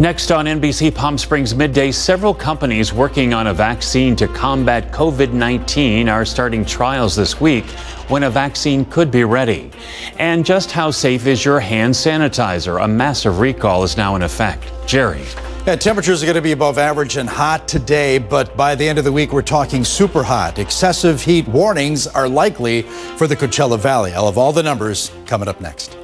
Next on NBC Palm Springs Midday, several companies working on a vaccine to combat COVID-19 are starting trials this week when a vaccine could be ready. And just how safe is your hand sanitizer? A massive recall is now in effect. Jerry. Yeah, temperatures are going to be above average and hot today, but by the end of the week, we're talking super hot. Excessive heat warnings are likely for the Coachella Valley. I'll have all the numbers coming up next.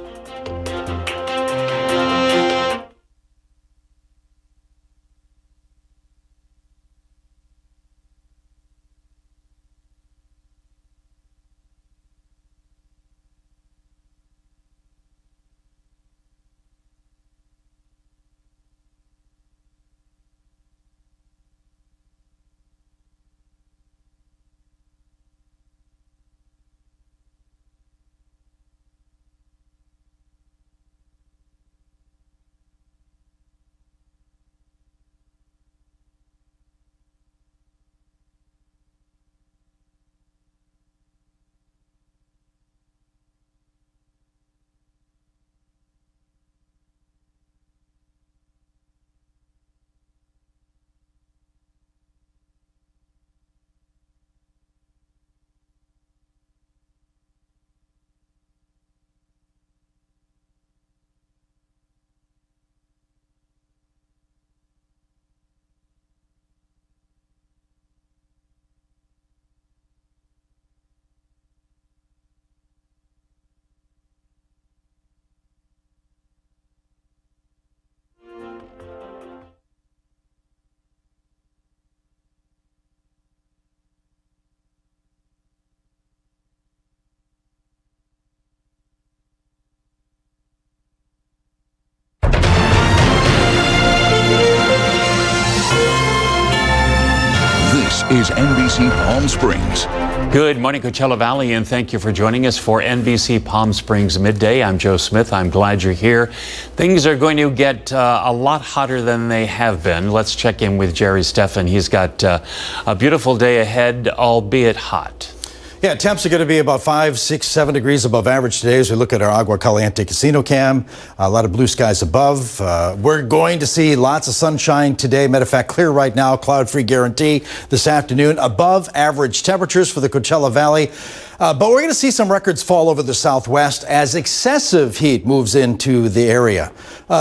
Is NBC Palm Springs. Good morning, Coachella Valley, and thank you for joining us for NBC Palm Springs Midday. I'm Joe Smith. I'm glad you're here. Things are going to get a lot hotter than they have been. Let's check in with Jerry Steffen. He's got a beautiful day ahead, albeit hot. Yeah, temps are going to be about 5, 6, 7 degrees above average today as we look at our Agua Caliente casino cam. A lot of blue skies above. We're going to see lots of sunshine today. Matter of fact, clear right now, cloud-free guarantee this afternoon. Above average temperatures for the Coachella Valley. But we're going to see some records fall over the southwest as excessive heat moves into the area.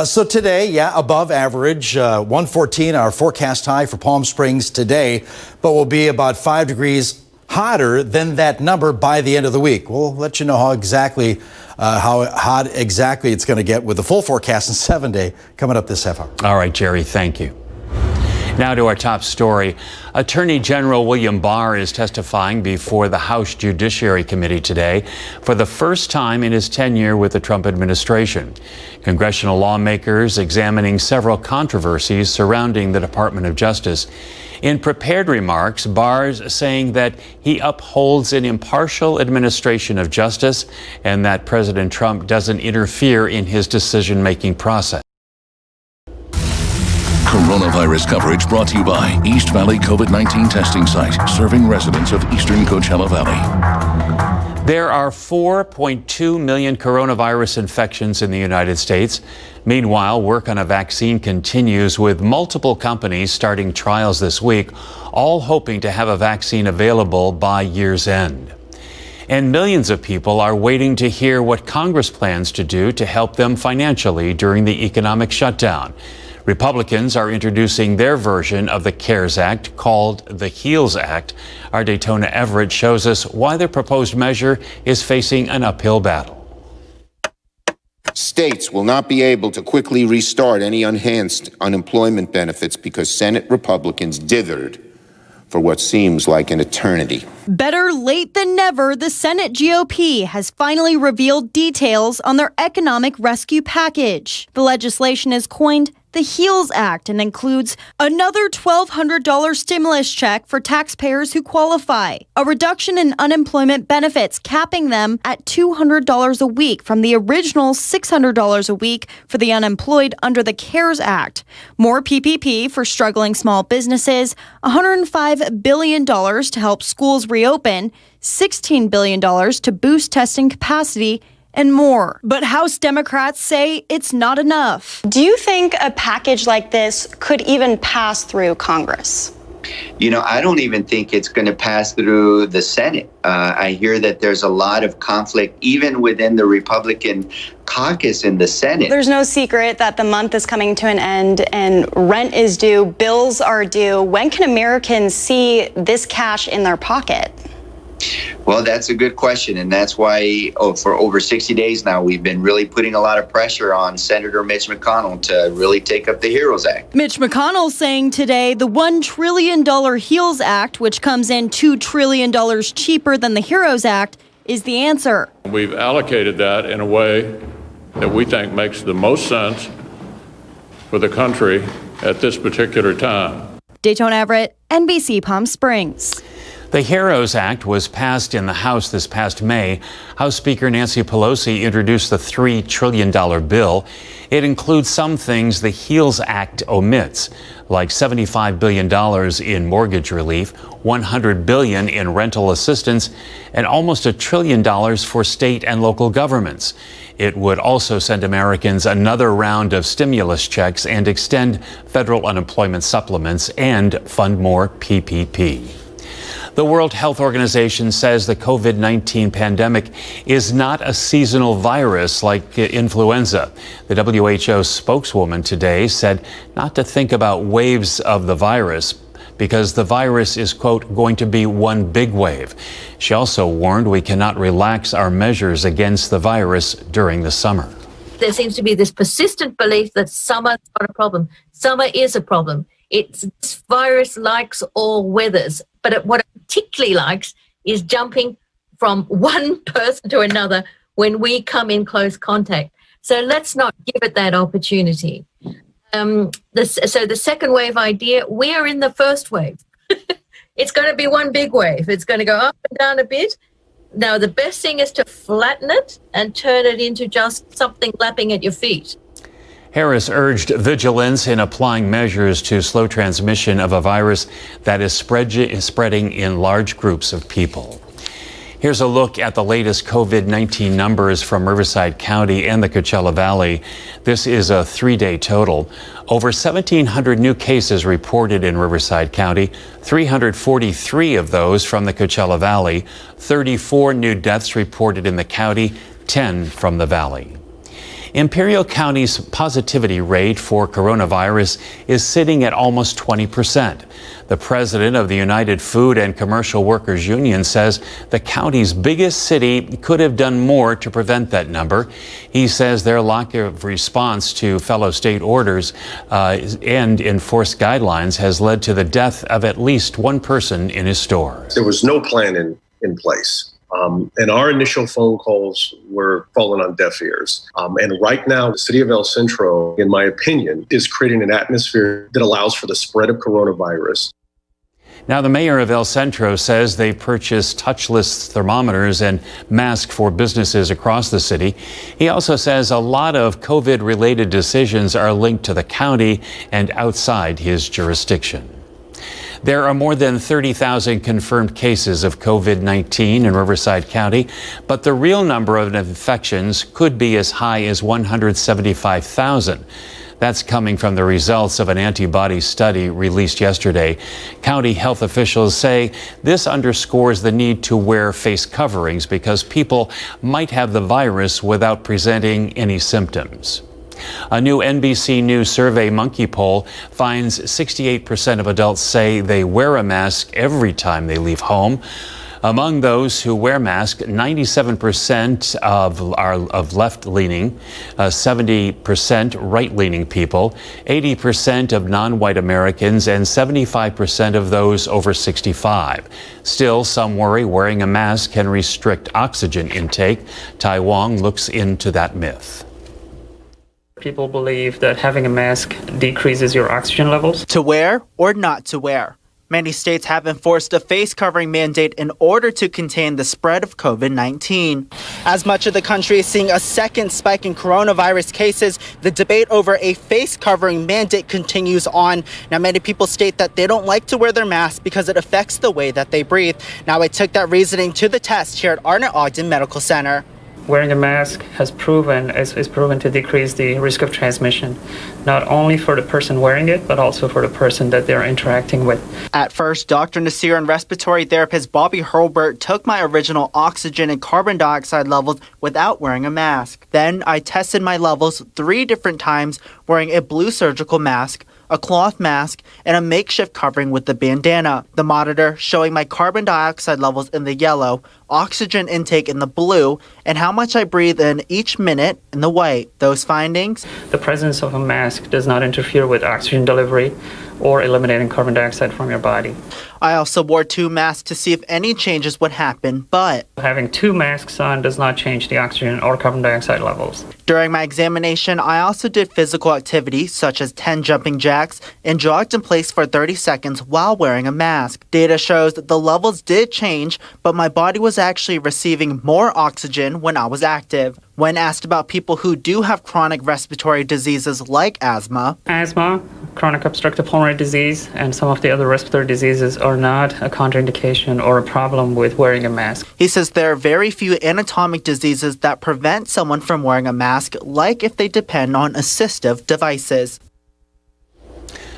So today, yeah, above average, 114, our forecast high for Palm Springs today, but will be about 5 degrees hotter than that number by the end of the week. We'll let you know how hot exactly it's going to get with the full forecast in 7 days coming up this half hour. All right, Jerry, thank you. Now to our top story. Attorney General William Barr is testifying before the House Judiciary Committee today for the first time in his tenure with the Trump administration. Congressional lawmakers examining several controversies surrounding the Department of Justice. In prepared remarks, Barr's saying that he upholds an impartial administration of justice and that President Trump doesn't interfere in his decision-making process. Coronavirus coverage brought to you by East Valley COVID-19 testing site, serving residents of eastern Coachella Valley. There are 4.2 million coronavirus infections in the United States. Meanwhile, work on a vaccine continues with multiple companies starting trials this week, all hoping to have a vaccine available by year's end. And millions of people are waiting to hear what Congress plans to do to help them financially during the economic shutdown. Republicans are introducing their version of the CARES Act, called the HEALS Act. Our Daytona Everett shows us why the proposed measure is facing an uphill battle. States will not be able to quickly restart any enhanced unemployment benefits because Senate Republicans dithered for what seems like an eternity. Better late than never, the Senate GOP has finally revealed details on their economic rescue package. The legislation is coined the HEALS Act and includes another $1,200 stimulus check for taxpayers who qualify, a reduction in unemployment benefits capping them at $200 a week from the original $600 a week for the unemployed under the CARES Act, more PPP for struggling small businesses, $105 billion to help schools reopen, $16 billion to boost testing capacity, and more. But House Democrats say it's not enough. Do you think a package like this could even pass through Congress? You know, I don't even think it's going to pass through the Senate. I hear that there's a lot of conflict even within the Republican caucus in the Senate. There's no secret that the month is coming to an end and rent is due, bills are due. When can Americans see this cash in their pocket? Well, that's a good question, and that's why for over 60 days now, we've been really putting a lot of pressure on Senator Mitch McConnell to really take up the HEROES Act. Mitch McConnell saying today the $1 trillion HEALS Act, which comes in $2 trillion cheaper than the HEROES Act, is the answer. We've allocated that in a way that we think makes the most sense for the country at this particular time. Daytona Everett, NBC Palm Springs. The HEROES Act was passed in the House this past May. House Speaker Nancy Pelosi introduced the $3 trillion bill. It includes some things the HEALS Act omits, like $75 billion in mortgage relief, $100 billion in rental assistance, and almost $1 trillion for state and local governments. It would also send Americans another round of stimulus checks and extend federal unemployment supplements and fund more PPP. The World Health Organization says the COVID-19 pandemic is not a seasonal virus like influenza. The WHO spokeswoman today said not to think about waves of the virus because the virus is, quote, going to be one big wave. She also warned we cannot relax our measures against the virus during the summer. There seems to be this persistent belief that summer is not a problem. Summer is a problem. This virus likes all weathers, but what it particularly likes is jumping from one person to another when we come in close contact. So let's not give it that opportunity. So the second wave idea, we are in the first wave. It's going to be one big wave. It's going to go up and down a bit. Now, the best thing is to flatten it and turn it into just something lapping at your feet. Harris urged vigilance in applying measures to slow transmission of a virus that is spreading in large groups of people. Here's a look at the latest COVID-19 numbers from Riverside County and the Coachella Valley. This is a 3-day total. Over 1,700 new cases reported in Riverside County, 343 of those from the Coachella Valley, 34 new deaths reported in the county, 10 from the valley. Imperial County's positivity rate for coronavirus is sitting at almost 20%. The president of the United Food and Commercial Workers Union says the county's biggest city could have done more to prevent that number. He says their lack of response to fellow state orders and enforced guidelines has led to the death of at least one person in his store. There was no plan in place. And our initial phone calls were falling on deaf ears. And right now, the city of El Centro, in my opinion, is creating an atmosphere that allows for the spread of coronavirus. Now, the mayor of El Centro says they purchased touchless thermometers and masks for businesses across the city. He also says a lot of COVID-related decisions are linked to the county and outside his jurisdiction. There are more than 30,000 confirmed cases of COVID-19 in Riverside County, but the real number of infections could be as high as 175,000. That's coming from the results of an antibody study released yesterday. County health officials say this underscores the need to wear face coverings because people might have the virus without presenting any symptoms. A new NBC News survey monkey poll finds 68% of adults say they wear a mask every time they leave home. Among those who wear masks, 97% are left-leaning, 70% right-leaning people, 80% of non-white Americans, and 75% of those over 65. Still, some worry wearing a mask can restrict oxygen intake. Tai Wong looks into that myth. People believe that having a mask decreases your oxygen levels. To wear or not to wear. Many states have enforced a face covering mandate in order to contain the spread of COVID-19. As much of the country is seeing a second spike in coronavirus cases, the debate over a face covering mandate continues on. Now, many people state that they don't like to wear their mask because it affects the way that they breathe. Now, I took that reasoning to the test here at Arnett Ogden Medical Center. wearing a mask is proven to decrease the risk of transmission, not only for the person wearing it, but also for the person that they're interacting with. At first, Dr. Nasir and respiratory therapist Bobby Hurlbert took my original oxygen and carbon dioxide levels without wearing a mask. Then I tested my levels 3 different times wearing a blue surgical mask, a cloth mask, and a makeshift covering with the bandana. The monitor showing my carbon dioxide levels in the yellow, oxygen intake in the blue, and how much I breathe in each minute in the white. Those findings? The presence of a mask does not interfere with oxygen delivery or eliminating carbon dioxide from your body. I also wore 2 masks to see if any changes would happen, but having 2 masks on does not change the oxygen or carbon dioxide levels. During my examination, I also did physical activity such as 10 jumping jacks and jogged in place for 30 seconds while wearing a mask. Data shows that the levels did change, but my body was actually receiving more oxygen when I was active. When asked about people who do have chronic respiratory diseases like asthma, chronic obstructive pulmonary disease, and some of the other respiratory diseases are not a contraindication or a problem with wearing a mask. He says there are very few anatomic diseases that prevent someone from wearing a mask, like if they depend on assistive devices.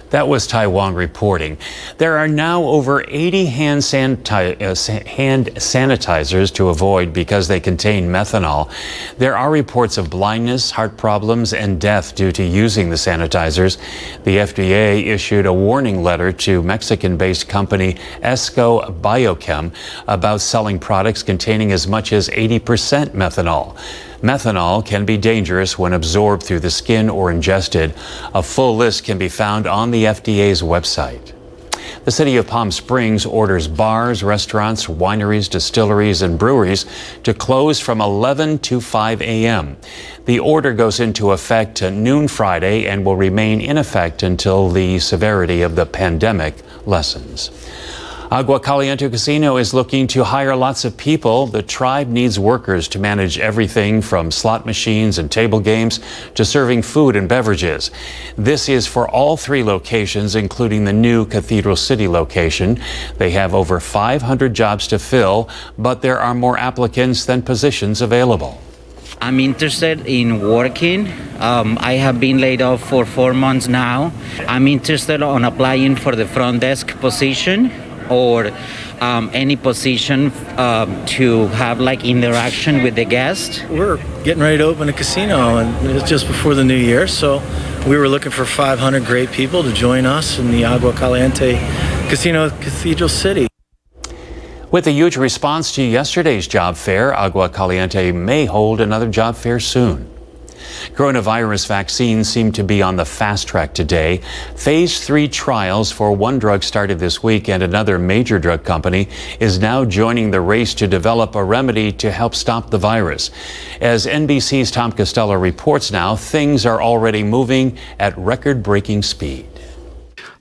That was Taiwan reporting. There are now over 80 hand sanitizers to avoid because they contain methanol. There are reports of blindness, heart problems, and death due to using the sanitizers. The FDA issued a warning letter to Mexican-based company Esco Biochem about selling products containing as much as 80% methanol. Methanol can be dangerous when absorbed through the skin or ingested. A full list can be found on the FDA's website. The city of Palm Springs orders bars, restaurants, wineries, distilleries, and breweries to close from 11 to 5 a.m. The order goes into effect at noon Friday and will remain in effect until the severity of the pandemic lessens. Agua Caliente Casino is looking to hire lots of people. The tribe needs workers to manage everything from slot machines and table games to serving food and beverages. This is for all 3 locations, including the new Cathedral City location. They have over 500 jobs to fill, but there are more applicants than positions available. I'm interested in working. I have been laid off for 4 months now. I'm interested on applying for the front desk position or any position to have like interaction with the guest. We're getting ready to open a casino, and it's just before the new year, so we were looking for 500 great people to join us in the Agua Caliente Casino at Cathedral City. With a huge response to yesterday's job fair, Agua Caliente may hold another job fair soon. Coronavirus vaccines seem to be on the fast track today. Phase 3 trials for one drug started this week, and another major drug company is now joining the race to develop a remedy to help stop the virus. As NBC's Tom Costello reports now, things are already moving at record-breaking speed.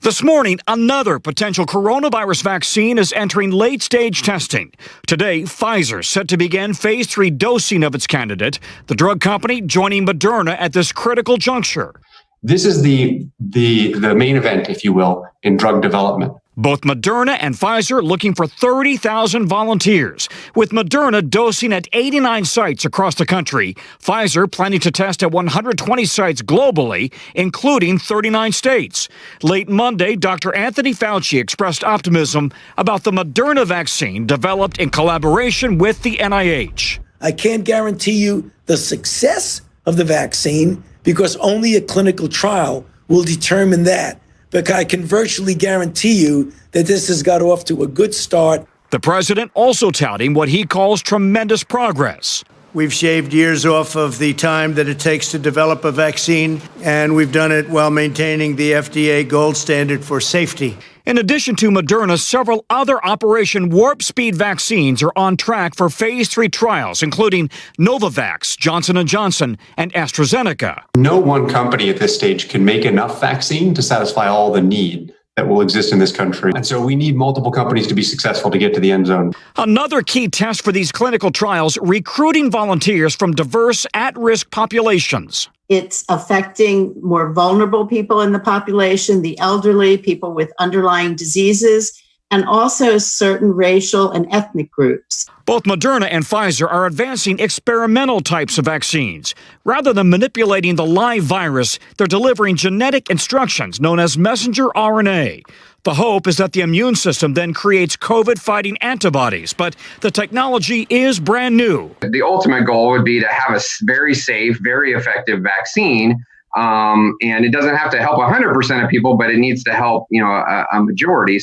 This morning, another potential coronavirus vaccine is entering late-stage testing. Today, Pfizer set to begin phase 3 dosing of its candidate, the drug company joining Moderna at this critical juncture. This is the main event, if you will, in drug development. Both Moderna and Pfizer looking for 30,000 volunteers, with Moderna dosing at 89 sites across the country. Pfizer planning to test at 120 sites globally, including 39 states. Late Monday, Dr. Anthony Fauci expressed optimism about the Moderna vaccine developed in collaboration with the NIH. I can't guarantee you the success of the vaccine because only a clinical trial will determine that. But I can virtually guarantee you that this has got off to a good start. The president also touting what he calls tremendous progress. We've shaved years off of the time that it takes to develop a vaccine, and we've done it while maintaining the FDA gold standard for safety. In addition to Moderna, several other Operation Warp Speed vaccines are on track for phase 3 trials, including Novavax, Johnson & Johnson, and AstraZeneca. No one company at this stage can make enough vaccine to satisfy all the need that will exist in this country. And so we need multiple companies to be successful to get to the end zone. Another key test for these clinical trials, recruiting volunteers from diverse at-risk populations. It's affecting more vulnerable people in the population, the elderly, people with underlying diseases, and also certain racial and ethnic groups. Both Moderna and Pfizer are advancing experimental types of vaccines. Rather than manipulating the live virus, they're delivering genetic instructions known as messenger RNA. The hope is that the immune system then creates COVID-fighting antibodies, but the technology is brand new. The ultimate goal would be to have a very safe, very effective vaccine. And it doesn't have to help 100% of people, but it needs to help, a majority.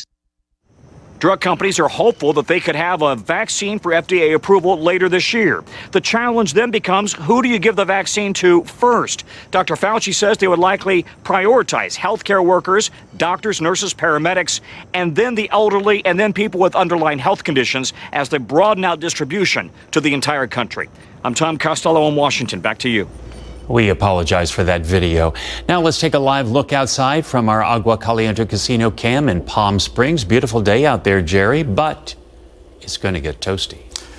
Drug companies are hopeful that they could have a vaccine for FDA approval later this year. The challenge then becomes, who do you give the vaccine to first? Dr. Fauci says they would likely prioritize healthcare workers, doctors, nurses, paramedics, and then the elderly, and then people with underlying health conditions as they broaden out distribution to the entire country. I'm Tom Costello in Washington. Back to you. We apologize for that video. Now let's take a live look outside from our Agua Caliente Casino cam in Palm Springs. Beautiful day out there, Jerry, but it's going to get toasty.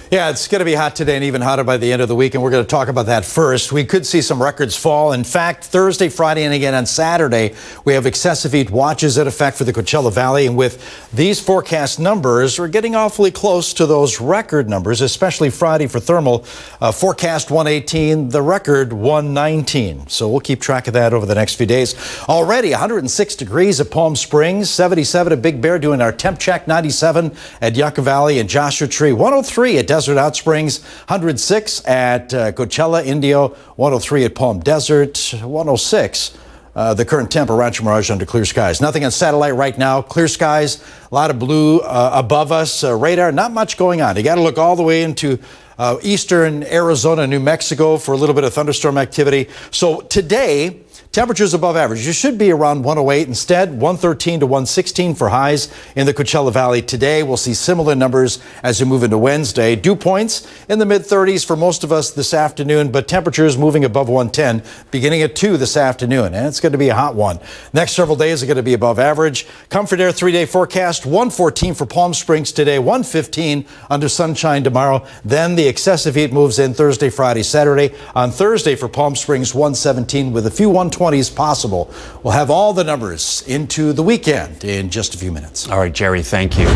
Yeah, it's going to be hot today and even hotter by the end of the week, and we're going to talk about that first. We could see some records fall. In fact, Thursday, Friday, and again on Saturday, we have excessive heat watches in effect for the Coachella Valley. And with these forecast numbers, we're getting awfully close to those record numbers, especially Friday for thermal. Forecast 118, the record 119. So we'll keep track of that over the next few days. Already 106 degrees at Palm Springs, 77 at Big Bear, doing our temp check, 97 at Yucca Valley and Joshua Tree, 103 at Desert Hot Springs, 106 at Coachella, Indio, 103 at Palm Desert, 106. The current temp at Rancho Mirage under clear skies. Nothing on satellite right now. Clear skies, a lot of blue above us. Radar, not much going on. You got to look all the way into eastern Arizona, New Mexico for a little bit of thunderstorm activity. So today, temperatures above average. You should be around 108. Instead, 113 to 116 for highs in the Coachella Valley today. We'll see similar numbers as we move into Wednesday. Dew points in the mid-30s for most of us this afternoon, but temperatures moving above 110 beginning at 2 this afternoon. And it's going to be a hot one. Next several days are going to be above average. Comfort Air 3-day forecast, 114 for Palm Springs today, 115 under sunshine tomorrow. Then the excessive heat moves in Thursday, Friday, Saturday. On Thursday for Palm Springs, 117 with a few 120s possible. We'll have all the numbers into the weekend in just a few minutes. All right, Jerry, thank you.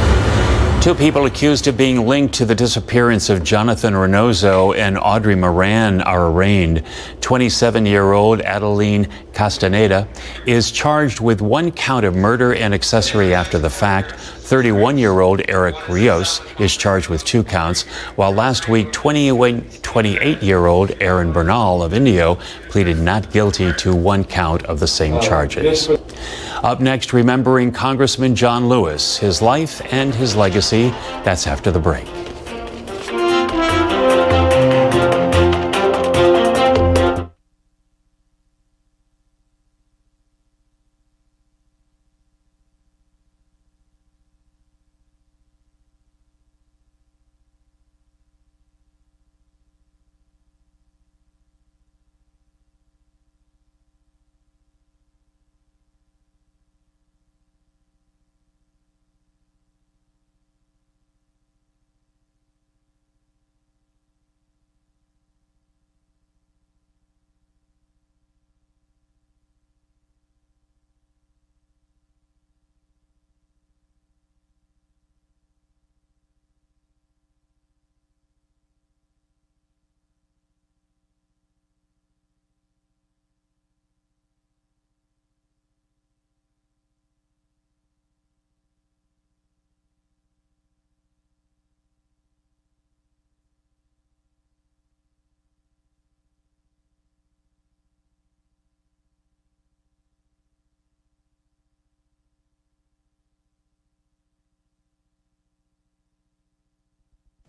Two people accused of being linked to the disappearance of Jonathan Reynoso and Audrey Moran are arraigned. 27-year-old Adeline Castaneda is charged with one count of murder and accessory after the fact. 31-year-old Eric Rios is charged with 2 counts, while last week 28-year-old Aaron Bernal of Indio pleaded not guilty to 1 count of the same charges. Up next, remembering Congressman John Lewis, his life and his legacy. That's after the break.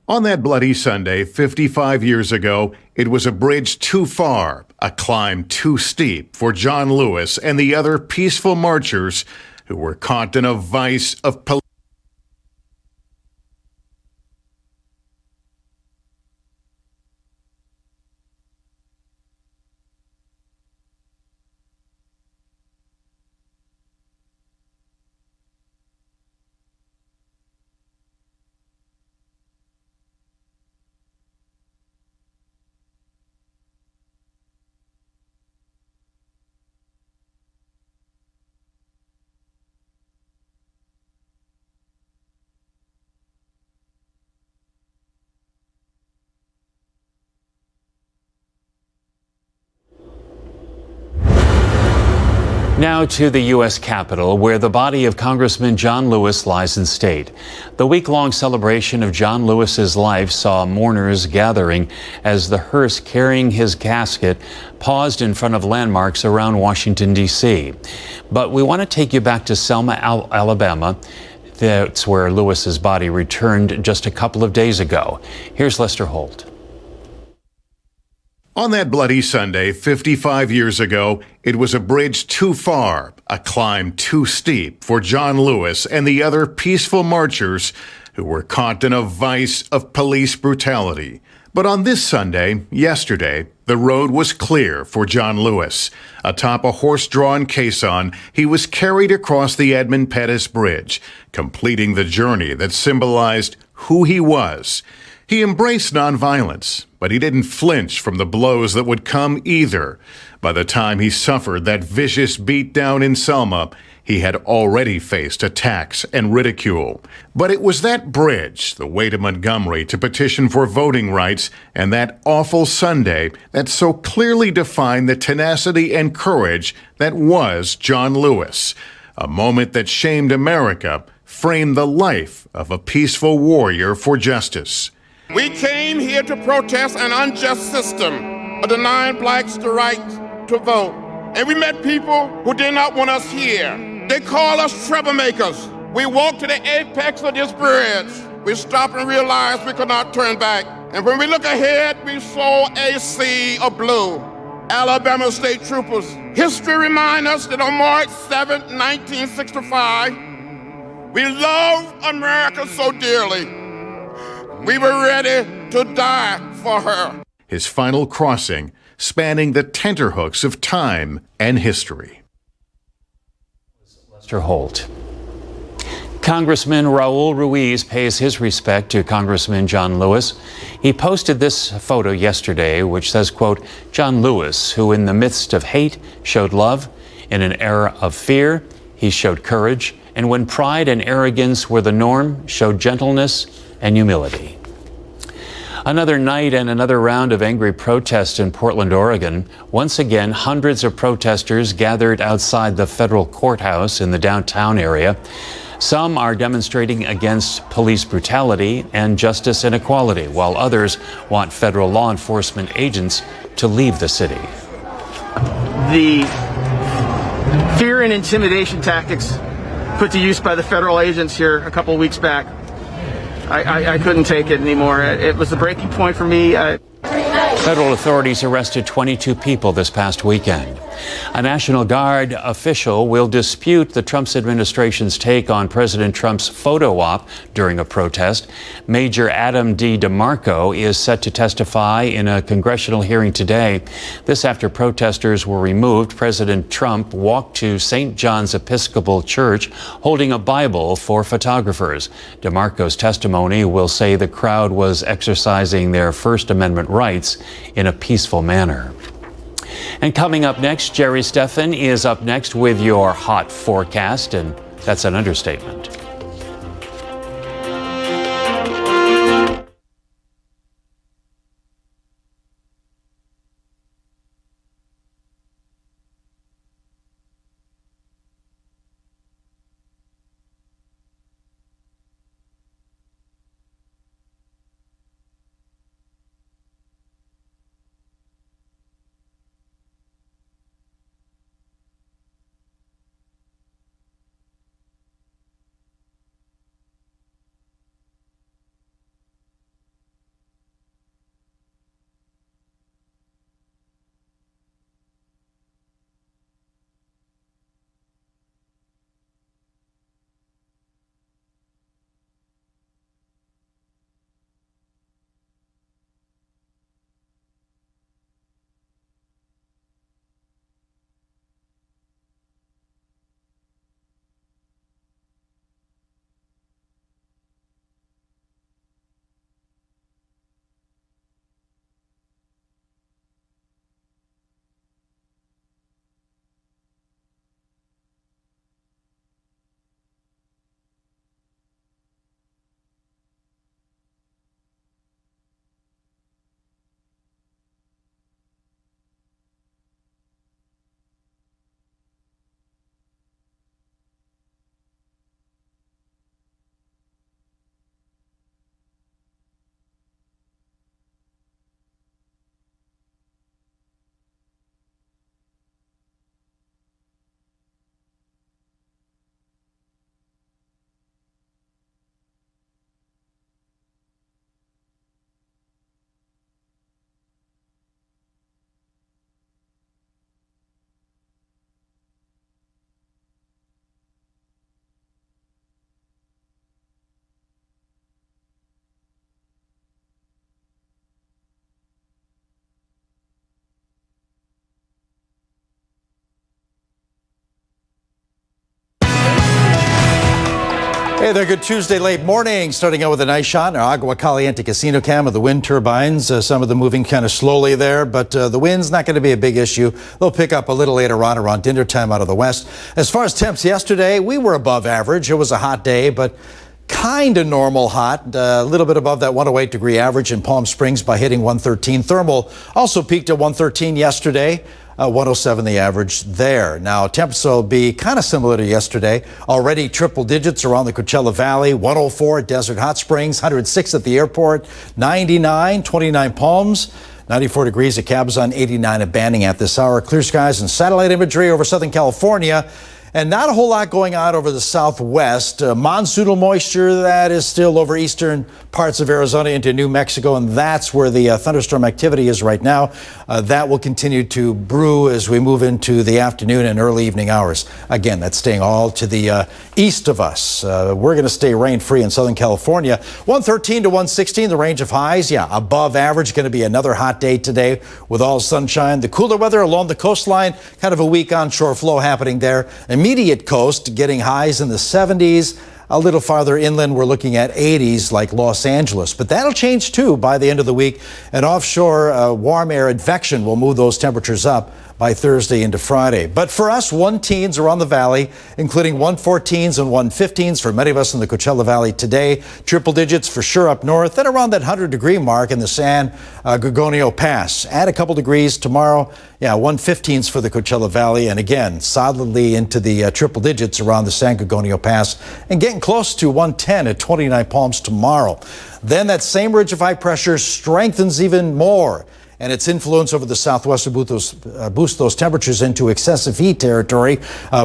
On that bloody Sunday, 55 years ago, it was a bridge too far, a climb too steep for John Lewis and the other peaceful marchers who were caught in a vice of police. Now to the U.S. Capitol, where the body of Congressman John Lewis lies in state. The week-long celebration of John Lewis's life saw mourners gathering as the hearse carrying his casket paused in front of landmarks around Washington, D.C. But we want to take you back to Selma, Alabama. That's where Lewis's body returned just a couple of days ago. Here's Lester Holt. On that bloody Sunday, 55 years ago, it was a bridge too far, a climb too steep for John Lewis and the other peaceful marchers who were caught in a vice of police brutality. But on this Sunday, yesterday, the road was clear for John Lewis. Atop a horse-drawn caisson, he was carried across the Edmund Pettus Bridge, completing the journey that symbolized who he was. He embraced nonviolence, but he didn't flinch from the blows that would come either. By the time he suffered that vicious beatdown in Selma, he had already faced attacks and ridicule. But it was that bridge, the way to Montgomery to petition for voting rights, and that awful Sunday that so clearly defined the tenacity and courage that was John Lewis. A moment that shamed America, framed the life of a peaceful warrior for justice. We came here to protest an unjust system of denying blacks the right to vote. And we met people who did not want us here. They call us troublemakers. We walked to the apex of this bridge. We stopped and realized we could not turn back. And when we look ahead, we saw a sea of blue. Alabama state troopers. History reminds us that on March 7, 1965, we loved America so dearly. We were ready to die for her. His final crossing, spanning the tenterhooks of time and history. Lester Holt. Congressman Raul Ruiz pays his respect to Congressman John Lewis. He posted this photo yesterday, which says, quote, John Lewis, who in the midst of hate showed love, in an era of fear, he showed courage, and when pride and arrogance were the norm, showed gentleness and humility. Another night and another round of angry protests in Portland, Oregon. Once again, hundreds of protesters gathered outside the federal courthouse in the downtown area. Some are demonstrating against police brutality and justice inequality, while others want federal law enforcement agents to leave the city. The fear and intimidation tactics put to use by the federal agents here a couple of weeks back, I couldn't take it anymore. It was the breaking point for me. Federal authorities arrested 22 people this past weekend. A National Guard official will dispute the Trump administration's take on President Trump's photo op during a protest. Major Adam D. DeMarco is set to testify in a congressional hearing today. This after protesters were removed. President Trump walked to St. John's Episcopal Church holding a Bible for photographers. DeMarco's testimony will say the crowd was exercising their First Amendment rights in a peaceful manner. And coming up next, Jerry Steffen is up next with your hot forecast, and that's an understatement. Hey there, good Tuesday late morning. Starting out with a nice shot in our Agua Caliente casino cam of the wind turbines. Some of them moving kind of slowly there, but the wind's not going to be a big issue. They'll pick up a little later on around dinner time out of the west. As far as temps yesterday, we were above average. It was a hot day, but kind of normal hot. A little bit above that 108 degree average in Palm Springs by hitting 113. Thermal also peaked at 113 yesterday. 107 the average there. Now, temps will be kind of similar to yesterday. Already triple digits around the Coachella Valley, 104 at Desert Hot Springs, 106 at the airport, 99, 29 Palms, 94 degrees at Cabazon, 89 at Banning at this hour. Clear skies and satellite imagery over Southern California. And not a whole lot going on over the southwest. Monsoonal moisture that is still over eastern parts of Arizona into New Mexico, and that's where the thunderstorm activity is right now. That will continue to brew as we move into the afternoon and early evening hours. Again, that's staying all to the east of us. We're going to stay rain-free in Southern California. 113 to 116, the range of highs. Yeah, above average. Going to be another hot day today with all sunshine. The cooler weather along the coastline, kind of a weak onshore flow happening there. Immediate coast getting highs in the 70s. A little farther inland, we're looking at 80s like Los Angeles. But that'll change too by the end of the week. An offshore warm air advection will move those temperatures up by Thursday into Friday. But for us, 1-teens around the valley, including 1-14s and 1-15s for many of us in the Coachella Valley today. Triple digits for sure up north, then around that 100-degree mark in the San Gorgonio Pass. Add a couple degrees tomorrow. Yeah, 1-15s for the Coachella Valley. And again, solidly into the triple digits around the San Gorgonio Pass and getting close to 110 at 29 Palms tomorrow. Then that same ridge of high pressure strengthens even more, and its influence over the southwest will boost those temperatures into excessive heat territory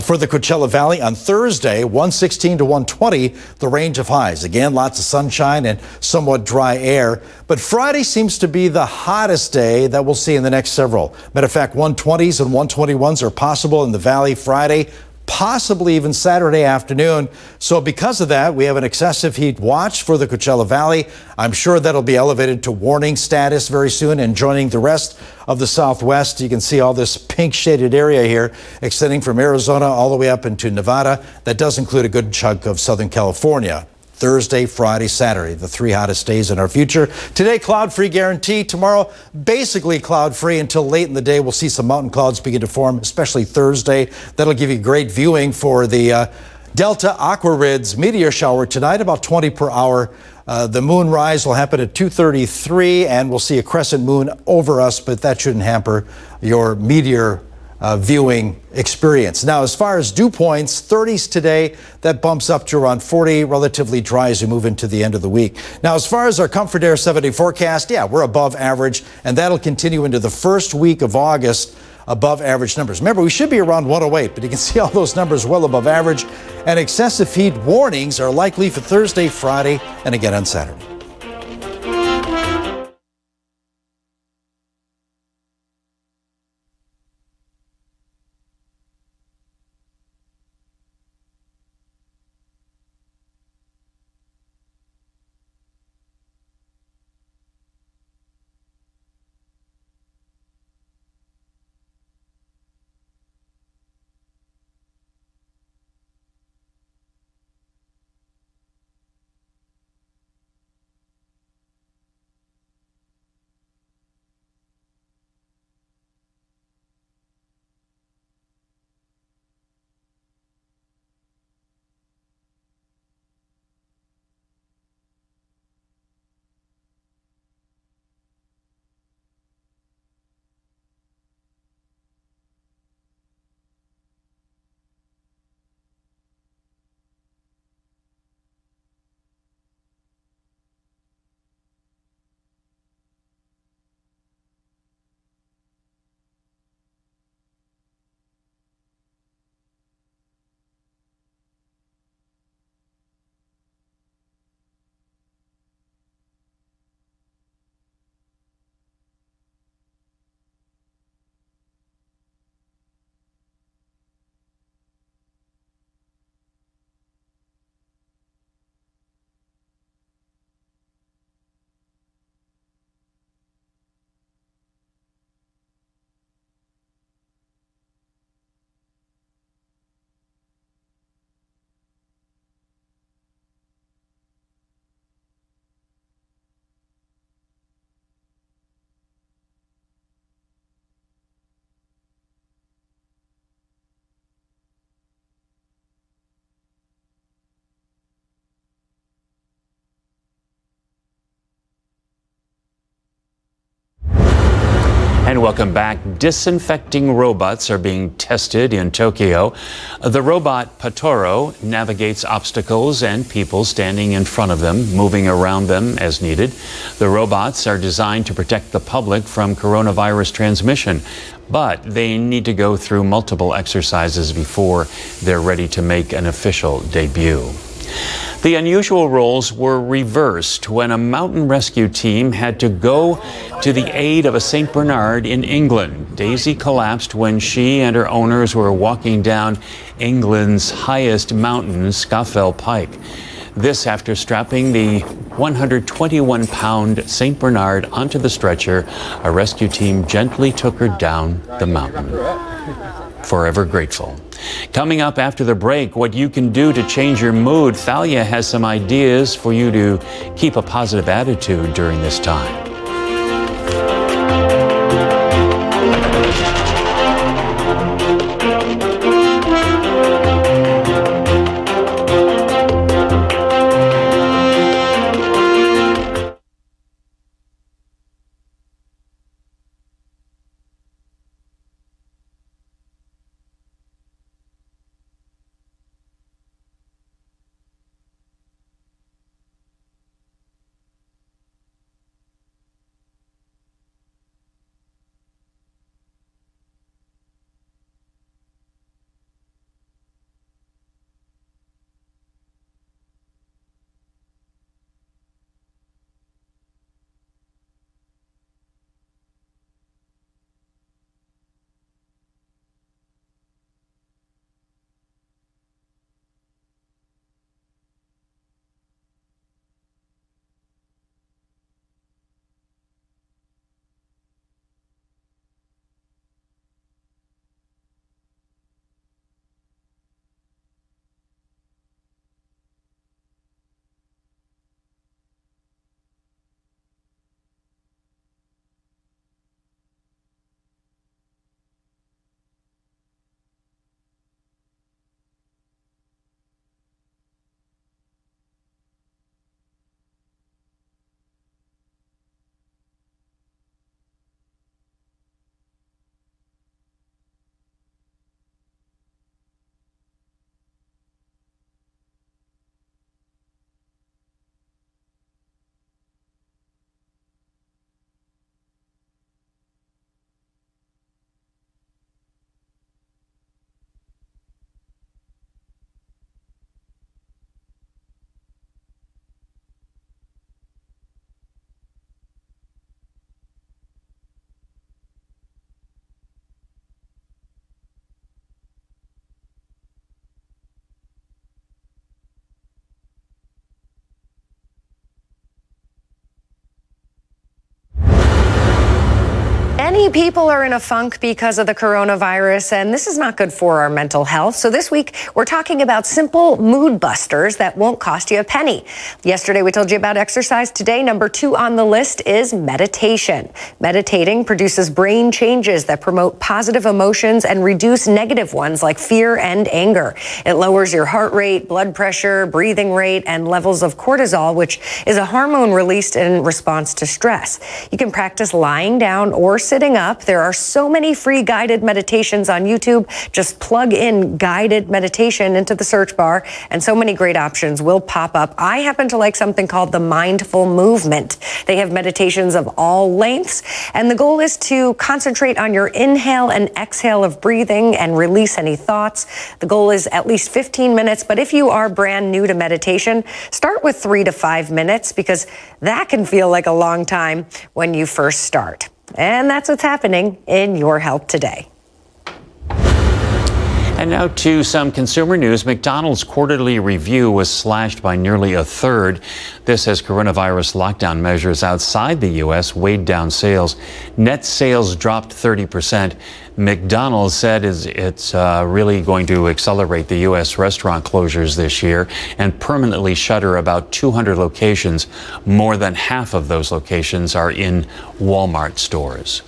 for the Coachella Valley on Thursday, 116 to 120, the range of highs. Again, lots of sunshine and somewhat dry air. But Friday seems to be the hottest day that we'll see in the next several. Matter of fact, 120s and 121s are possible in the valley Friday, possibly even Saturday afternoon. So because of that, we have an excessive heat watch for the Coachella Valley. I'm sure that'll be elevated to warning status very soon and joining the rest of the southwest. You can see all this pink shaded area here extending from Arizona all the way up into Nevada. That does include a good chunk of Southern California. Thursday, Friday, Saturday, the three hottest days in our future. Today, cloud-free guarantee. Tomorrow, basically cloud-free until late in the day. We'll see some mountain clouds begin to form, especially Thursday. That'll give you great viewing for the Delta Aquarids meteor shower tonight, about 20 per hour. The moon rise will happen at 2:33, and we'll see a crescent moon over us, but that shouldn't hamper your meteor viewing experience. Now, as far as dew points, 30s today, that bumps up to around 40, relatively dry as we move into the end of the week. Now, as far as our Comfort Air 7-day forecast, yeah, we're above average, and that'll continue into the first week of August, above average numbers. Remember, we should be around 108, but you can see all those numbers well above average, and excessive heat warnings are likely for Thursday, Friday, and again on Saturday. And welcome back. Disinfecting robots are being tested in Tokyo. The robot Patoro navigates obstacles and people standing in front of them, moving around them as needed. The robots are designed to protect the public from coronavirus transmission, but they need to go through multiple exercises before they're ready to make an official debut. The unusual roles were reversed when a mountain rescue team had to go to the aid of a St. Bernard in England. Daisy collapsed when she and her owners were walking down England's highest mountain, Scafell Pike. This after strapping the 121-pound St. Bernard onto the stretcher. A rescue team gently took her down the mountain. Forever grateful. Coming up after the break, what you can do to change your mood. Thalia has some ideas for you to keep a positive attitude during this time. Many people are in a funk because of the coronavirus, and this is not good for our mental health. So this week, we're talking about simple mood busters that won't cost you a penny. Yesterday, we told you about exercise. Today, number 2 on the list is meditation. Meditating produces brain changes that promote positive emotions and reduce negative ones like fear and anger. It lowers your heart rate, blood pressure, breathing rate, and levels of cortisol, which is a hormone released in response to stress. You can practice lying down or sitting up. There are so many free guided meditations on YouTube. Just plug in guided meditation into the search bar, and so many great options will pop up. I happen to like something called the Mindful Movement. They have meditations of all lengths, and the goal is to concentrate on your inhale and exhale of breathing and release any thoughts. The goal is at least 15 minutes, but if you are brand new to meditation, start with 3 to 5 minutes because that can feel like a long time when you first start. And that's what's happening in your health today. And now to some consumer news. McDonald's quarterly review was slashed by nearly a third. This as coronavirus lockdown measures outside the U.S. weighed down sales. Net sales dropped 30%. McDonald's said it's really going to accelerate the U.S. restaurant closures this year and permanently shutter about 200 locations. More than half of those locations are in Walmart stores.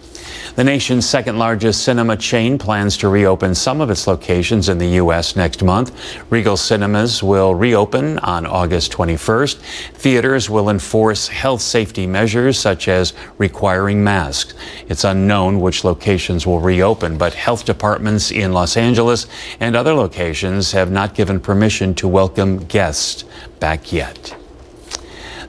The nation's second largest cinema chain plans to reopen some of its locations in the U.S. next month. Regal Cinemas will reopen on August 21st. Theaters will enforce health safety measures such as requiring masks. It's unknown which locations will reopen, but health departments in Los Angeles and other locations have not given permission to welcome guests back yet.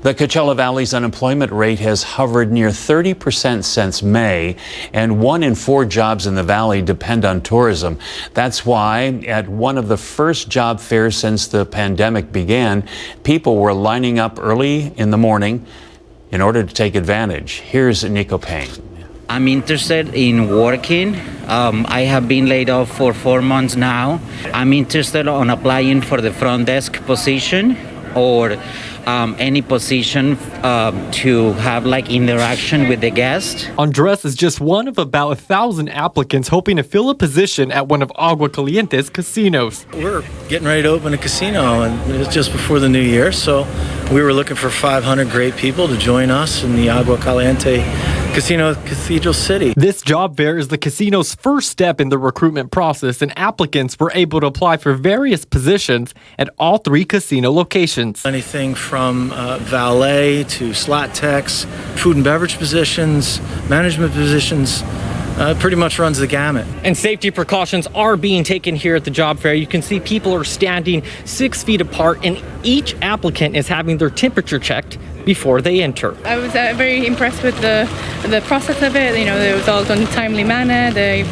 The Coachella Valley's unemployment rate has hovered near 30% since May, and 1 in 4 jobs in the valley depend on tourism. That's why at one of the first job fairs since the pandemic began, people were lining up early in the morning in order to take advantage. Here's Nico Payne. I'm interested in working. I have been laid off for 4 months now. I'm interested on applying for the front desk position or any position to have like interaction with the guest. Andres is just one of about 1,000 applicants hoping to fill a position at one of Agua Caliente's casinos. We're getting ready to open a casino, and it's just before the new year, so we were looking for 500 great people to join us in the Agua Caliente Casino, Cathedral City. This job fair is the casino's first step in the recruitment process, and applicants were able to apply for various positions at all 3 casino locations. Anything from valet to slot techs, food and beverage positions, management positions, pretty much runs the gamut. And safety precautions are being taken here at the job fair. You can see people are standing 6 feet apart, and each applicant is having their temperature checked before they enter. I was very impressed with the process of it. You know, it was all done in a timely manner. They've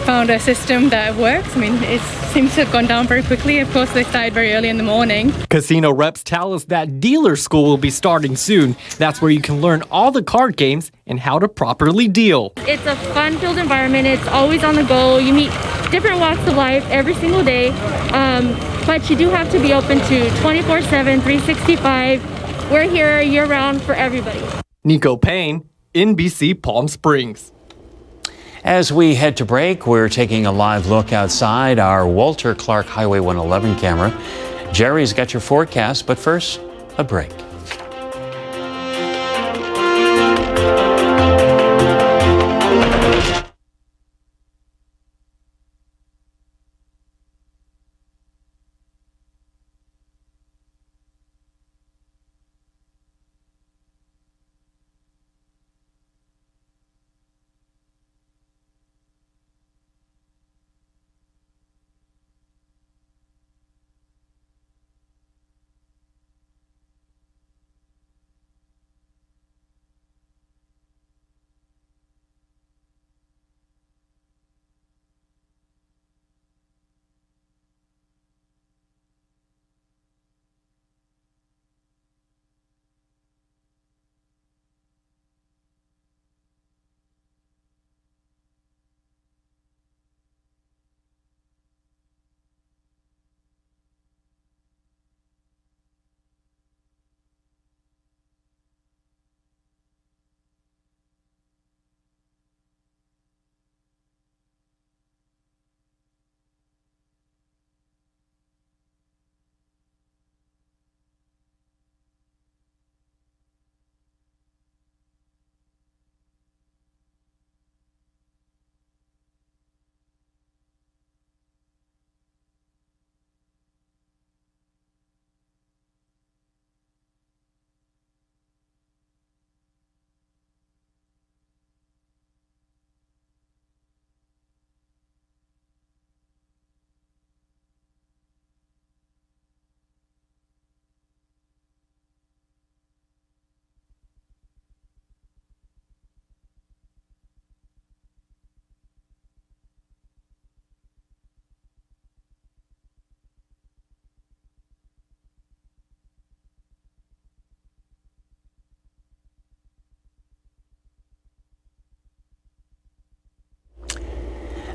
found a system that works. I mean, it seems to have gone down very quickly. Of course, they started very early in the morning. Casino reps tell us that dealer school will be starting soon. That's where you can learn all the card games and how to properly deal. It's a fun-filled environment. It's always on the go. You meet different walks of life every single day. But you do have to be open to 24/7, 365. We're here year-round for everybody. Nico Payne, NBC Palm Springs. As we head to break, we're taking a live look outside our Walter Clark Highway 111 camera. Jerry's got your forecast, but first, a break.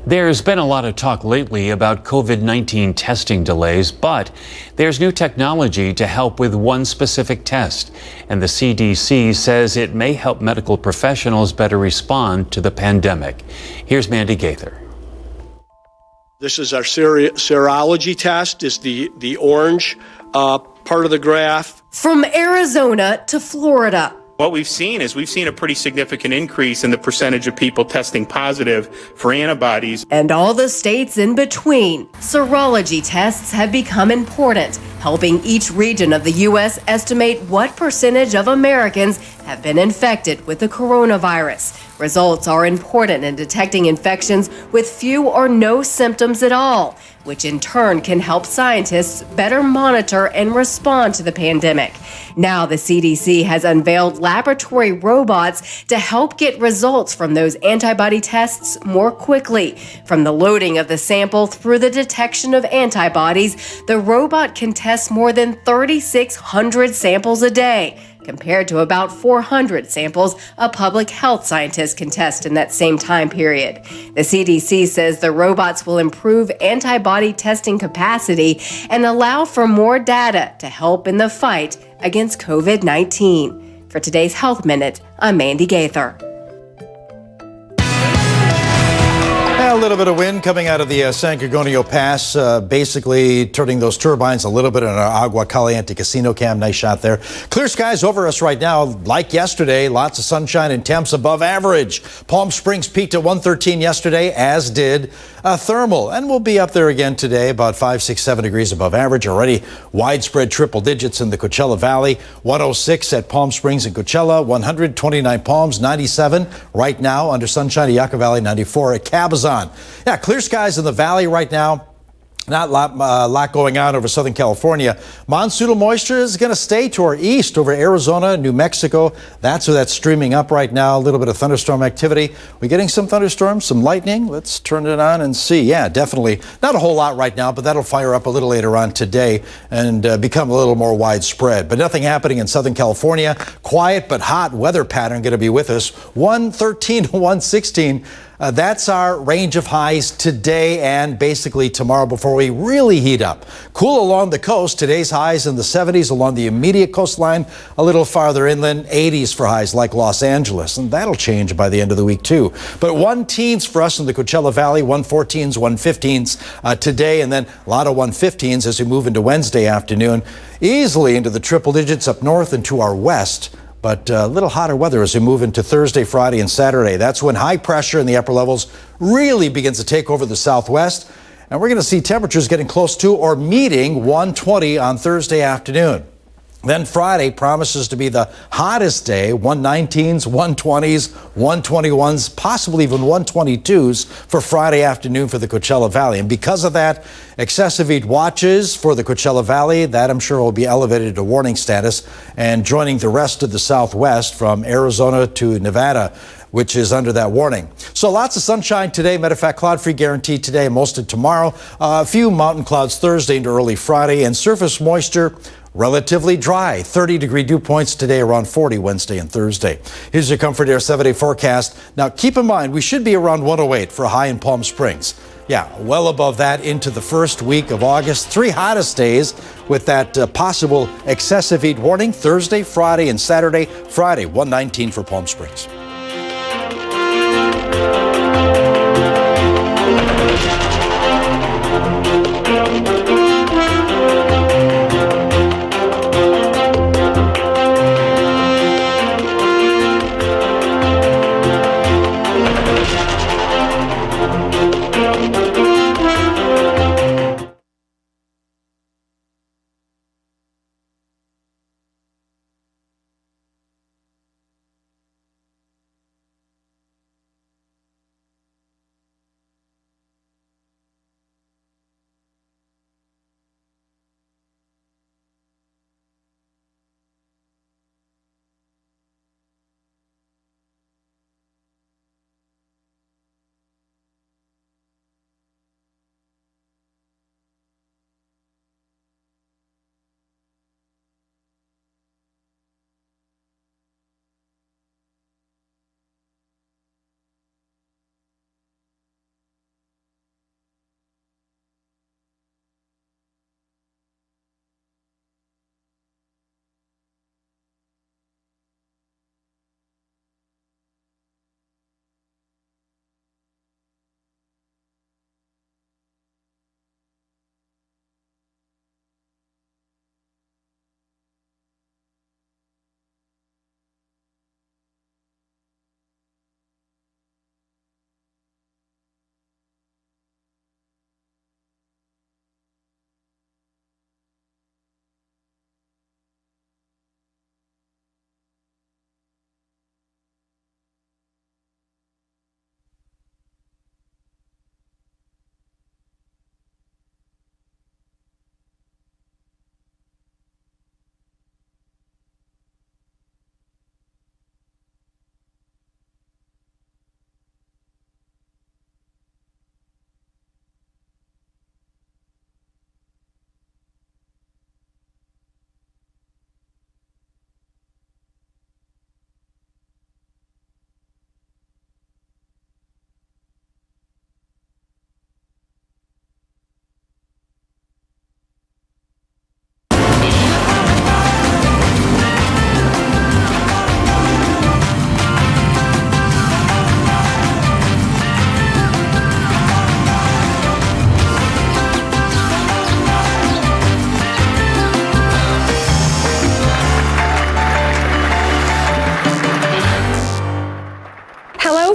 There's been a lot of talk lately about COVID-19 testing delays, but there's new technology to help with one specific test. And the CDC says it may help medical professionals better respond to the pandemic. Here's Mandy Gaither. This is our serology test, is the orange part of the graph. From Arizona to Florida, What we've seen a pretty significant increase in the percentage of people testing positive for antibodies. And all the states in between. Serology tests have become important, helping each region of the U.S. estimate what percentage of Americans have been infected with the coronavirus. Results are important in detecting infections with few or no symptoms at all, which in turn can help scientists better monitor and respond to the pandemic. Now the CDC has unveiled laboratory robots to help get results from those antibody tests more quickly. From the loading of the sample through the detection of antibodies, the robot can test more than 3,600 samples a day, compared to about 400 samples a public health scientist can test in that same time period. The CDC says the robots will improve antibody testing capacity and allow for more data to help in the fight against COVID-19. For today's Health Minute, I'm Mandy Gaither. A little bit of wind coming out of the San Gorgonio Pass, basically turning those turbines a little bit in our Agua Caliente casino cam. Nice shot there. Clear skies over us right now. Like yesterday, lots of sunshine and temps above average. Palm Springs peaked at 113 yesterday, as did thermal. And we'll be up there again today, about 5, 6, 7 degrees above average. Already widespread triple digits in the Coachella Valley. 106 at Palm Springs and Coachella. 129 Palms, 97 right now under sunshine at Yucca Valley, 94 at Cabazon. Yeah, clear skies in the valley right now. Not a lot going on over Southern California. Monsoonal moisture is going to stay to our east over Arizona, New Mexico. That's where that's streaming up right now. A little bit of thunderstorm activity. We're getting some thunderstorms, some lightning. Let's turn it on and see. Yeah, definitely. Not a whole lot right now, but that'll fire up a little later on today and become a little more widespread. But nothing happening in Southern California. Quiet but hot weather pattern going to be with us. 113 to 116. That's our range of highs today and basically tomorrow before we really heat up. Cool along the coast. Today's highs in the 70s along the immediate coastline. A little farther inland, 80s for highs like Los Angeles. And that'll change by the end of the week, too. But 1-teens for us in the Coachella Valley, 114s, 115s today, and then a lot of 115s as we move into Wednesday afternoon. Easily into the triple digits up north and to our west. But a little hotter weather as we move into Thursday, Friday, and Saturday. That's when high pressure in the upper levels really begins to take over the southwest. And we're going to see temperatures getting close to or meeting 120 on Thursday afternoon. Then Friday promises to be the hottest day, 119s, 120s, 121s, possibly even 122s for Friday afternoon for the Coachella Valley. And because of that, excessive heat watches for the Coachella Valley, that I'm sure will be elevated to warning status and joining the rest of the southwest from Arizona to Nevada, which is under that warning. So lots of sunshine today. Matter of fact, cloud-free guaranteed today, most of tomorrow. A few mountain clouds Thursday into early Friday, and surface moisture relatively dry. 30-degree dew points today, around 40 Wednesday and Thursday. Here's your Comfort Air 7-day forecast. Now, keep in mind, we should be around 108 for a high in Palm Springs. Yeah, well above that into the first week of August. 3 hottest days with that possible excessive heat warning Thursday, Friday, and Saturday. Friday, 119 for Palm Springs.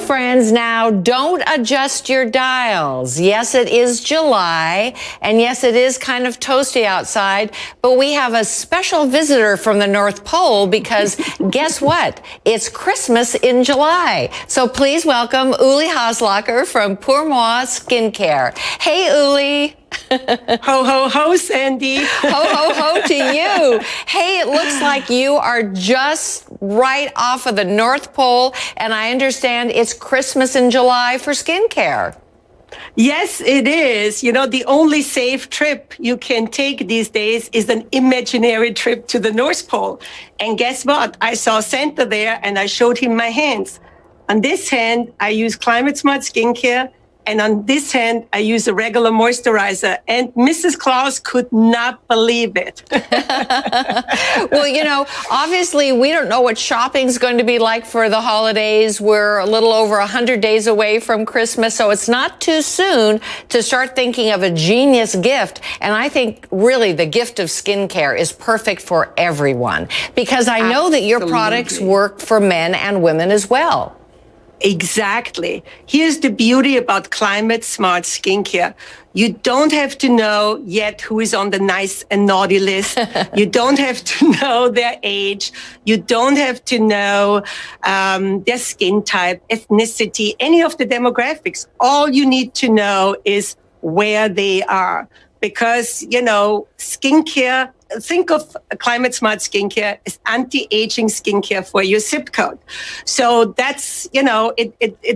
friends, now don't adjust your dials. Yes, it is July, and yes, it is kind of toasty outside, but we have a special visitor from the North Pole because guess what? It's Christmas in July. So please welcome Uli Haslacher from Pour Moi Skincare. Hey, Uli. Ho, ho, ho, Sandy. Ho, ho, ho to you. Hey, it looks like you are just right off of the North Pole, and I understand it's Christmas in July for skincare. Yes, it is. You know, the only safe trip you can take these days is an imaginary trip to the North Pole. And guess what? I saw Santa there, and I showed him my hands. On this hand, I use Climate Smart Skincare. And on this hand, I use a regular moisturizer. And Mrs. Claus could not believe it. Well, you know, obviously, we don't know what shopping's going to be like for the holidays. We're a little over 100 days away from Christmas, so it's not too soon to start thinking of a genius gift. And I think, really, the gift of skincare is perfect for everyone, because I know that your products work for men and women as well. Exactly. Here's the beauty about Climate Smart Skincare. You don't have to know yet who is on the nice and naughty list. You don't have to know their age. You don't have to know their skin type, ethnicity, any of the demographics. All you need to know is where they are. Because, you know, skincare, think of Climate Smart Skincare as anti-aging skincare for your zip code. So that's, you know,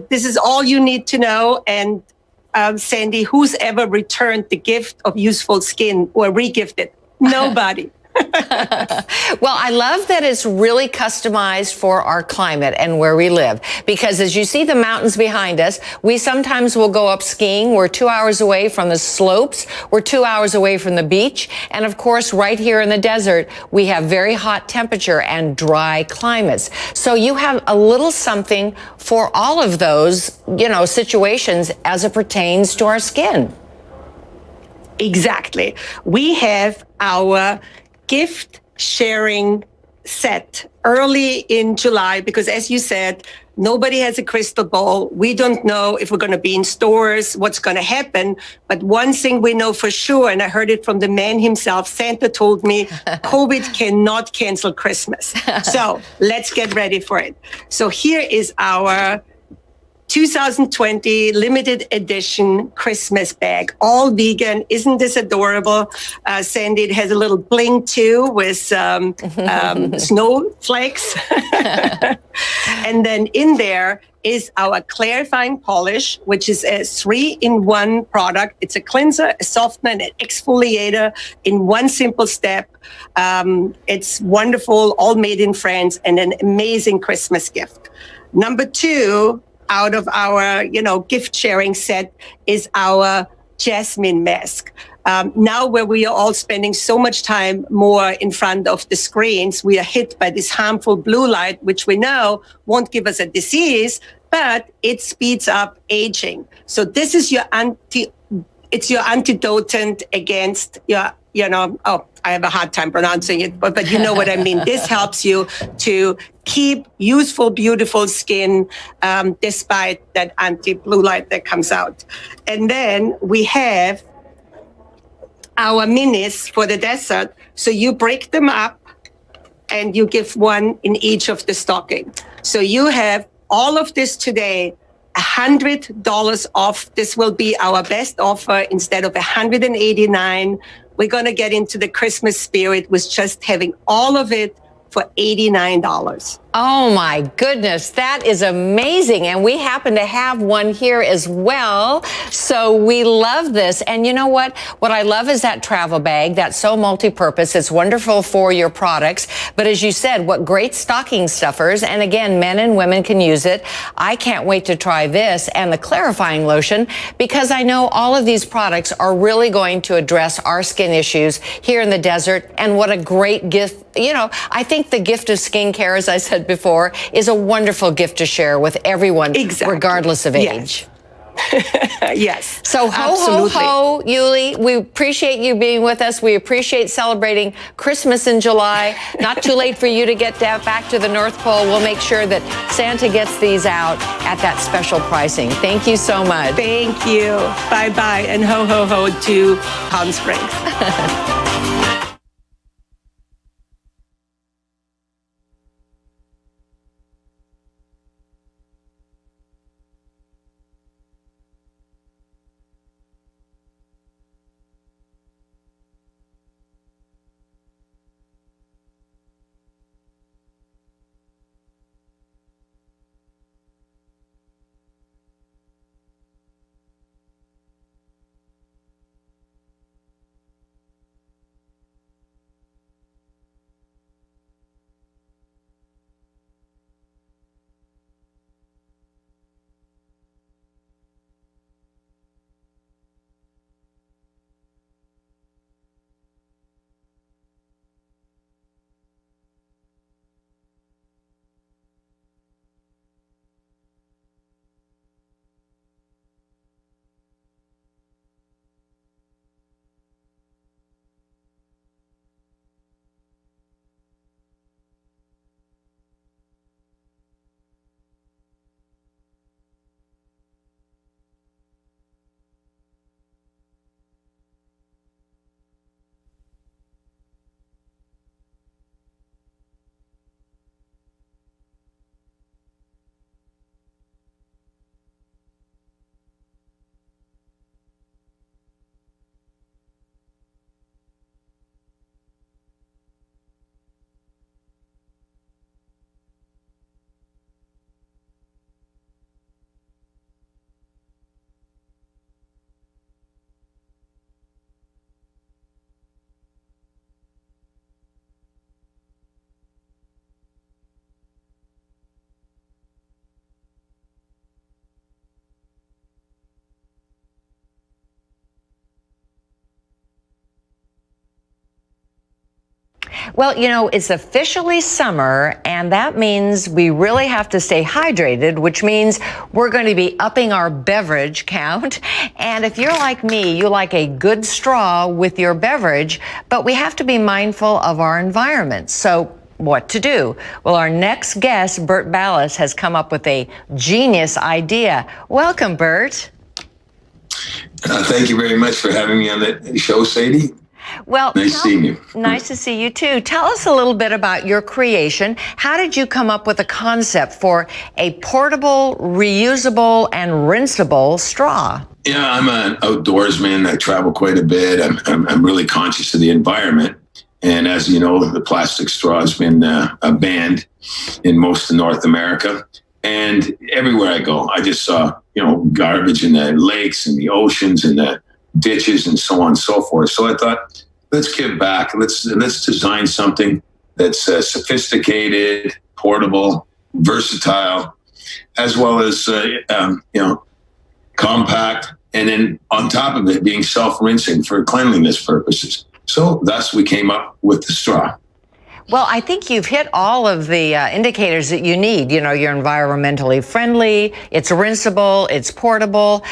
this is all you need to know. And Sandy, who's ever returned the gift of useful skin or regifted? Nobody. Well, I love that it's really customized for our climate and where we live, because as you see the mountains behind us, we sometimes will go up skiing. We're 2 hours away from the slopes. We're 2 hours away from the beach. And of course, right here in the desert, we have very hot temperature and dry climates. So you have a little something for all of those, you know, situations as it pertains to our skin. Exactly. We have our gift sharing set early in July, because as you said, nobody has a crystal ball. We don't know if we're going to be in stores, what's going to happen. But one thing we know for sure, and I heard it from the man himself, Santa told me, COVID cannot cancel Christmas. So let's get ready for it. So here is our 2020 limited edition Christmas bag, all vegan. Isn't this adorable? Sandy, it has a little bling too with snowflakes. And then in there is our clarifying polish, which is a 3-in-1 product. It's a cleanser, a softener, and an exfoliator in one simple step. It's wonderful, all made in France, and an amazing Christmas gift. Number 2, out of our, you know, gift sharing set is our Jasmine Mask. Now where we are all spending so much time more in front of the screens, we are hit by this harmful blue light, which we know won't give us a disease, but it speeds up aging. So this is your antidote against your, you know, I have a hard time pronouncing it, but you know what I mean. This helps you to keep youthful, beautiful skin despite that anti-blue light that comes out. And then we have our minis for the desert. So you break them up and you give one in each of the stocking. So you have all of this today, $100 off. This will be our best offer instead of $189. We're going to get into the Christmas spirit with just having all of it for $89. Oh my goodness, that is amazing. And we happen to have one here as well. So we love this. And you know what? What I love is that travel bag. That's so multi-purpose. It's wonderful for your products. But as you said, what great stocking stuffers. And again, men and women can use it. I can't wait to try this and the clarifying lotion, because I know all of these products are really going to address our skin issues here in the desert. And what a great gift. You know, I think the gift of skincare, as I said before, is a wonderful gift to share with everyone, regardless of age. Yes. So absolutely. ho, Yuli, we appreciate you being with us. We appreciate celebrating Christmas in July. Not too late for you to get back to the North Pole. We'll make sure that Santa gets these out at that special pricing. Thank you so much. Thank you. Bye-bye, and ho, ho, ho to Palm Springs. Well, you know, it's officially summer, and that means we really have to stay hydrated, which means we're going to be upping our beverage count. And if you're like me, you like a good straw with your beverage, but we have to be mindful of our environment. So what to do? Well, our next guest, Bert Ballas, has come up with a genius idea. Welcome, Bert. Thank you very much for having me on the show, Sadie. Well, nice seeing you. Nice to see you too. Tell us a little bit about your creation. How did you come up with a concept for a portable, reusable, and rinseable straw? Yeah, I'm an outdoorsman. I travel quite a bit. I'm really conscious of the environment. And as you know, the plastic straw has been banned in most of North America. And everywhere I go, I just saw, garbage in the lakes and the oceans and the ditches and so on and so forth. So I thought, let's give back. Let's design something that's sophisticated, portable, versatile, as well as compact, and then on top of it being self-rinsing for cleanliness purposes. So thus we came up with the straw. Well, I think you've hit all of the indicators that you need. You're environmentally friendly, it's rinsable, it's portable.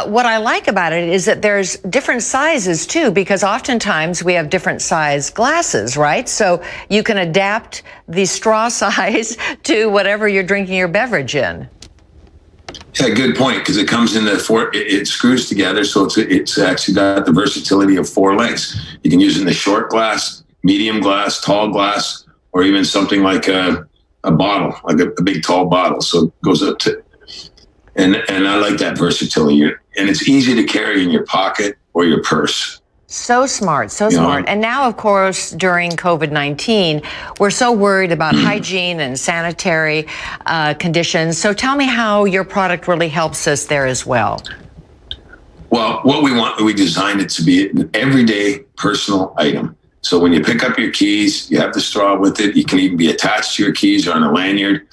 What I like about it is that there's different sizes too, because oftentimes we have different size glasses, right? So you can adapt the straw size to whatever you're drinking your beverage in. Yeah, good point, because it comes in it screws together, so it's actually got the versatility of 4 lengths. You can use it in the short glass, medium glass, tall glass, or even something like a bottle, like a big tall bottle. So it goes up to, and I like that versatility. And it's easy to carry in your pocket or your purse. So smart, so smart. And now, of course, during COVID-19, we're so worried about hygiene and sanitary conditions. So tell me how your product really helps us there as well. Well, we designed it to be an everyday personal item. So when you pick up your keys, you have the straw with it. You can even be attached to your keys or on a lanyard.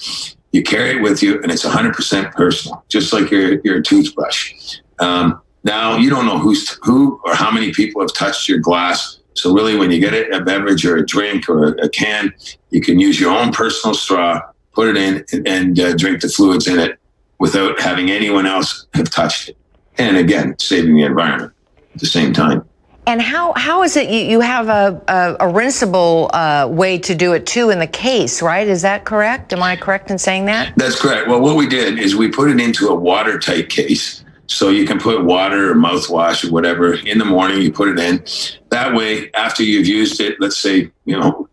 You carry it with you, and it's 100% personal, just like your toothbrush. Now, you don't know who or how many people have touched your glass. So really, when you get a beverage or a drink or a can, you can use your own personal straw, put it in, and drink the fluids in it without having anyone else have touched it. And again, saving the environment at the same time. And how is it you have a rinsable way to do it too in the case, right? Is that correct? Am I correct in saying that? That's correct. Well, what we did is we put it into a watertight case. So you can put water or mouthwash or whatever in the morning, you put it in. That way, after you've used it, let's say,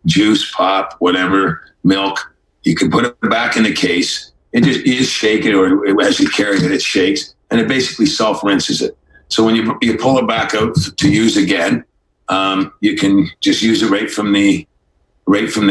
juice, pop, whatever, milk, you can put it back in the case and you just shake it, or as you carry it, it shakes, and it basically self-rinses it. So when you pull it back out to use again, you can just use it right from the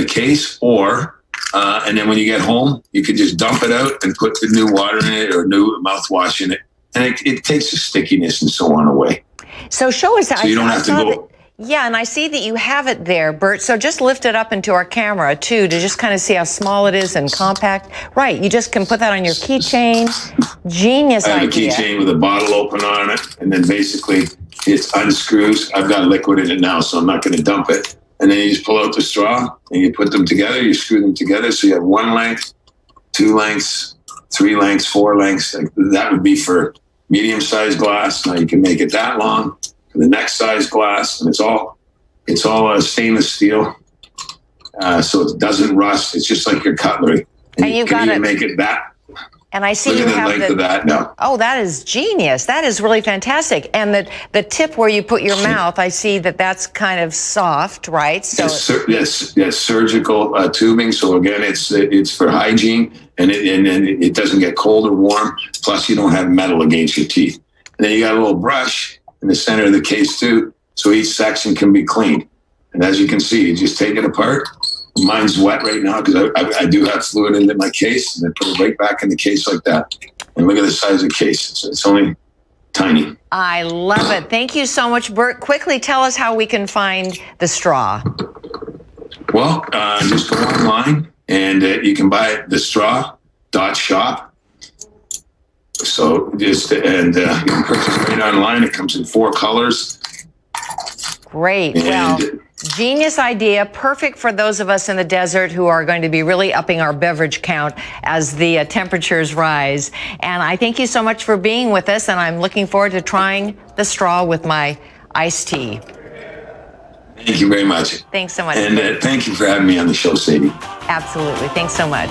case, or and then when you get home, you can just dump it out and put the new water in it or new mouthwash in it, and it takes the stickiness and so on away. So show us how. So you don't have to go. Yeah, and I see that you have it there, Bert. So just lift it up into our camera, too, to just kind of see how small it is and compact. Right, you just can put that on your keychain. Genius idea. I have a keychain with a bottle open on it, and then basically it unscrews. I've got liquid in it now, so I'm not going to dump it. And then you just pull out the straw, and you put them together, you screw them together, so you have 1 length, 2 lengths, 3 lengths, 4 lengths. That would be for medium-sized glass. Now you can make it that long. For the next size glass, and it's all stainless steel, so it doesn't rust. It's just like your cutlery, and you can even make it that. And I see Look you at the have length of that now. Oh, that is genius. That is really fantastic. And the tip where you put your mouth, I see that's kind of soft, right? So yes, surgical tubing. So again, it's for hygiene, and it doesn't get cold or warm. Plus, you don't have metal against your teeth. And then you got a little brush in the center of the case too, so each section can be cleaned. And as you can see, you just take it apart. Mine's wet right now because I do have fluid in my case, and I put it right back in the case like that. And look at the size of the case. It's only tiny. I love it. Thank you so much, Bert. Quickly tell us how we can find the straw. Well, just go online, and you can buy it, thestraw.shop. So you can purchase it right online. It comes in 4 colors. Great. Well, genius idea. Perfect for those of us in the desert who are going to be really upping our beverage count as the temperatures rise. And I thank you so much for being with us. And I'm looking forward to trying the straw with my iced tea. Thank you very much. Thanks so much. And thank you for having me on the show, Sadie. Absolutely. Thanks so much.